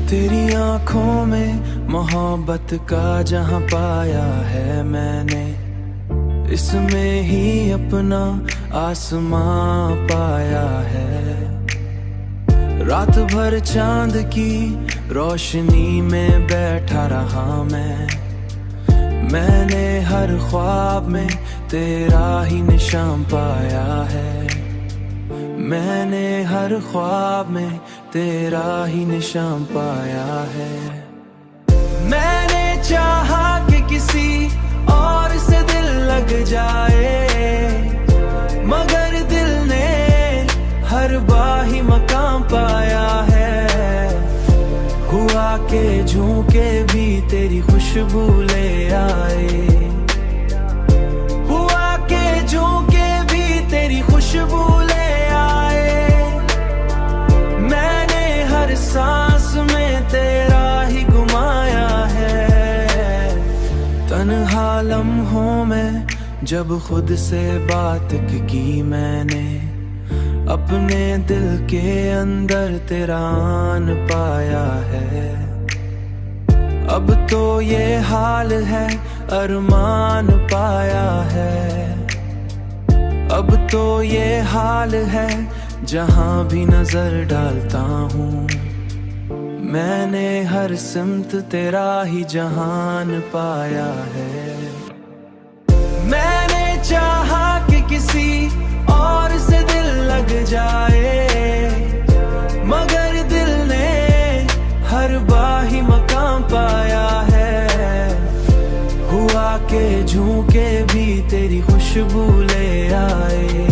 तेरी आंखों में मोहब्बत का जहां पाया है मैंने, इसमें ही अपना आसमां पाया है। रात भर चांद की रोशनी में बैठा रहा मैंने हर ख्वाब में तेरा ही निशान पाया है। मैंने हर ख्वाब में तेरा ही निशान पाया है। मैंने चाहा कि किसी और से दिल लग जाए, मगर दिल ने हर बाही मकाम पाया है। हुआ के झोंके भी तेरी खुशबू ले आए, हुआ के झोंके भी तेरी खुशबू ले आए। मैंने हर सांस में तेरा ही घुमाया है। तन्हा लम्हों में जब खुद से बात की मैंने, अपने दिल के अंदर तेरा आन पाया है। अब तो ये हाल है, अरमान पाया है। अब तो ये हाल है, जहां भी नजर डालता हूँ मैंने हर सिमत तेरा ही जहान पाया है। मैंने चाहा कि किसी और से दिल लग जाए, मगर दिल ने हर बाही मकाम पाया है। हुआ के झोंके भी तेरी खुशबू ले आए,